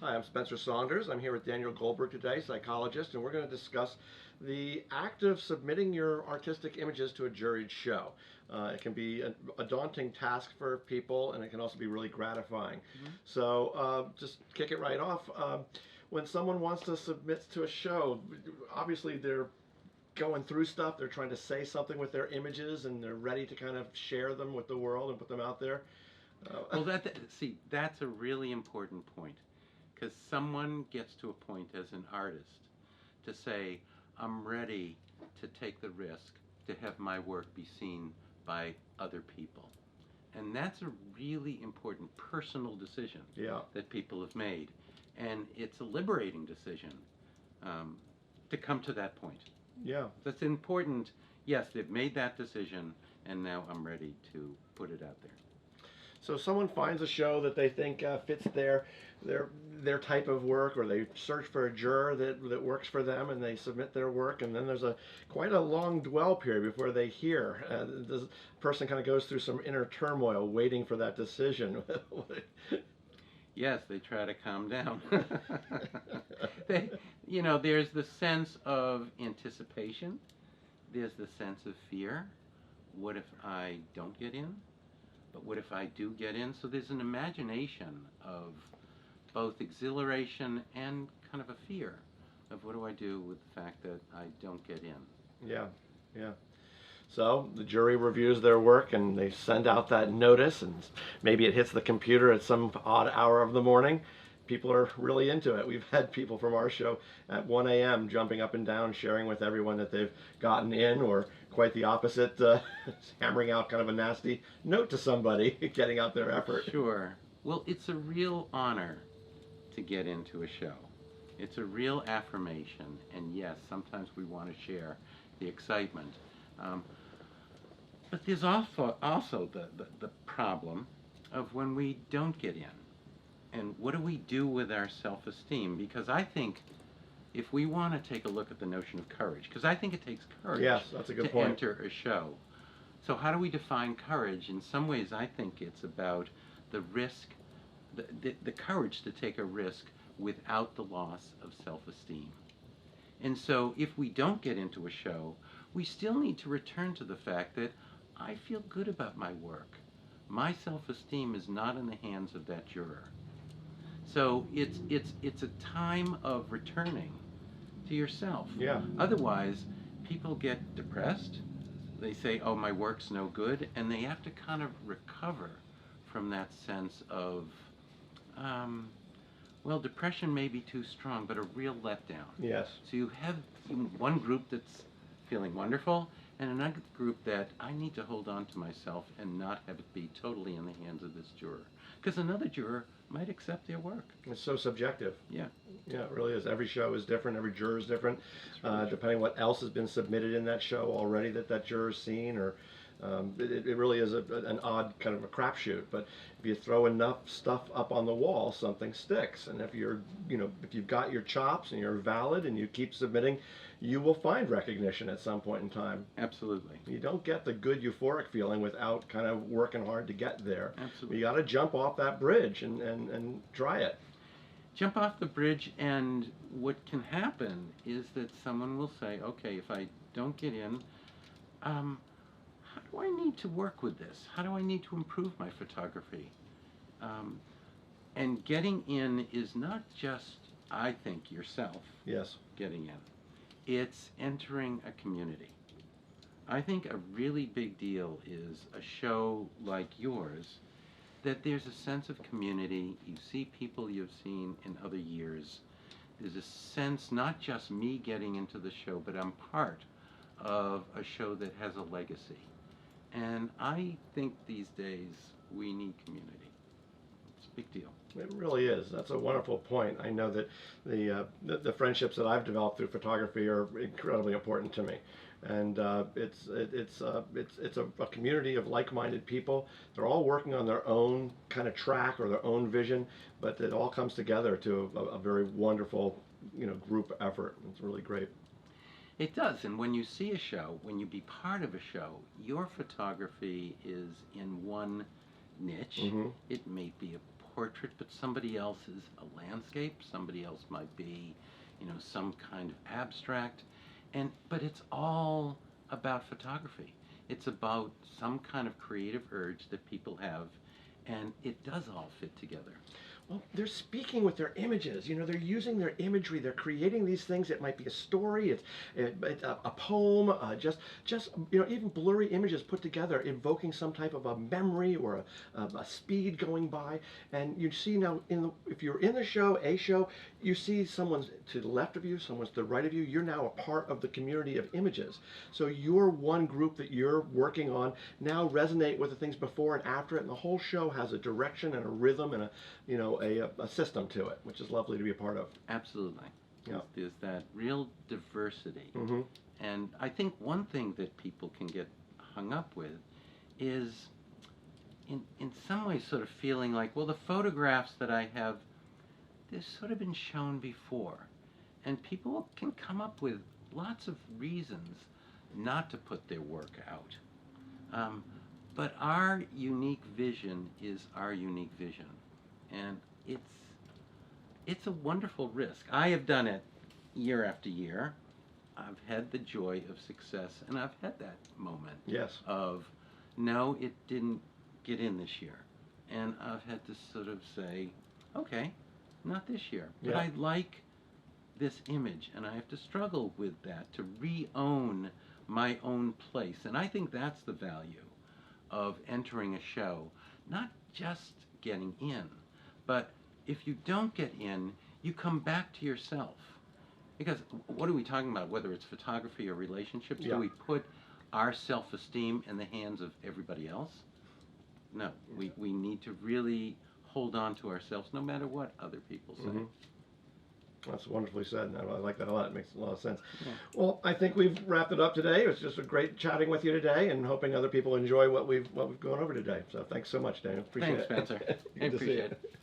Hi, I'm Spencer Saunders. I'm here with Daniel Goldberg today, psychologist, and we're going to discuss the act of submitting your artistic images to a juried show. It can be a daunting task for people, and it can also be really gratifying. Mhm. So, just kick it right off. When someone wants to submit to a show, obviously they're going through stuff, they're trying to say something with their images, and they're ready to kind of share them with the world and put them out there. Well, see, that's a really important point because someone gets to a point as an artist to say, I'm ready to take the risk to have my work be seen by other people. And that's a really important personal decision Yeah, that people have made. And it's a liberating decision um, to come to that point. yeah. That's important. Yes, they've made that decision, and now I'm ready to put it out there. So someone finds a show that they think fits their their type of work, or they search for a juror that works for them, and they submit their work, and then there's a quite a long dwell period before they hear. The person kind of goes through some inner turmoil, waiting for that decision. Yes, they try to calm down. they, there's the sense of anticipation. There's the sense of fear. What if I don't get in? But what if I do get in? So there's an imagination of both exhilaration and kind of a fear of what do I do with the fact that I don't get in. Yeah, yeah. So the jury reviews their work and they send out that notice, and maybe it hits the computer at some odd hour of the morning. People are really into it. We've had people from our show at 1 a.m. jumping up and down, sharing with everyone that they've gotten in, or quite the opposite, hammering out kind of a nasty note to somebody, getting out their effort. Sure. Well, it's a real honor to get into a show. It's a real affirmation, and yes, sometimes we want to share the excitement. Um, but there's also the problem of when we don't get in. And what do we do with our self esteem? Because I think if we want to take a look at the notion of courage, because I think it takes courage Yes, that's a good to point. enter a show. So, how do we define courage? In some ways, I think it's about the risk, the courage to take a risk without the loss of self esteem. And so, if we don't get into a show, we still need to return to the fact that I feel good about my work. My self esteem is not in the hands of that juror. So it's a time of returning to yourself. Yeah, Otherwise, people get depressed. They say, "Oh, my work's no good," and they have to kind of recover from that sense of, um, well, depression may be too strong, but a real letdown. yes. So you have one group that's feeling wonderful, and another group that I need to hold on to myself and not have it be totally in the hands of this juror. Because another juror might accept their work. It's so subjective. Yeah. Yeah, it really is. Every show is different. Every juror is different, That's really depending what else has been submitted in that show already that juror's seen. Or it really is an odd kind of a crapshoot. But if you throw enough stuff up on the wall, something sticks. And if if you've got your chops and you're valid and you keep submitting, you will find recognition at some point in time. Absolutely. You don't get the good euphoric feeling without kind of working hard to get there. Absolutely. You got to jump off that bridge and try it. Jump off the bridge, and what can happen is that someone will say, okay, if I don't get in, how do I need to work with this? How do I need to improve my photography? Um, and getting in is not just, I think, yourself Yes. getting in. It's entering a community. I think a really big deal is a show like yours, that there's a sense of community. You see people you've seen in other years. There's a sense, not just me getting into the show, but I'm part of a show that has a legacy. And I think these days we need community. It's a big deal. It really is. That's a wonderful point. I know that the friendships that I've developed through photography are incredibly important to me, and it's a community of like-minded people. They're all working on their own kind of track or their own vision, but it all comes together to a very wonderful group effort. It's really great. It does, and when you see a show, when you be part of a show, your photography is in one niche. Hmm. It may be a portrait, but somebody else is a landscape, somebody else might be, some kind of abstract, but it's all about photography. It's about some kind of creative urge that people have, and it does all fit together. Well, they're speaking with their images. They're using their imagery. They're creating these things. It might be a story. It's a poem. Just even blurry images put together, evoking some type of a memory or a speed going by. And you see now, if you're in the show, you see someone's to the left of you, someone's to the right of you. You're now a part of the community of images. So your one group that you're working on now resonate with the things before and after it, and the whole show has a direction and a rhythm and a system to it, which is lovely to be a part of. Absolutely. Yeah. There's that real diversity. Mm-hmm. And I think one thing that people can get hung up with is in some ways sort of feeling like, well, the photographs that I have, they've sort of been shown before. And people can come up with lots of reasons not to put their work out. But our unique vision is our unique vision. And it's a wonderful risk. I have done it year after year. I've had the joy of success, and I've had that moment Yes. of, no, it didn't get in this year. And I've had to sort of say, okay, not this year. But Yeah. I like this image, and I have to struggle with that, to re-own my own place. And I think that's the value of entering a show, not just getting in, but if you don't get in, you come back to yourself. Because what are we talking about, whether it's photography or relationships? Yeah. Do we put our self-esteem in the hands of everybody else? No, we need to really hold on to ourselves no matter what other people say. Mm-hmm. That's wonderfully said. I like that a lot. It makes a lot of sense. Yeah. Well, I think we've wrapped it up today. It was just a great chatting with you today, and hoping other people enjoy what we've gone over today. So thanks so much, Daniel. Appreciate Thanks, it. Spencer. I Good to see appreciate you. it.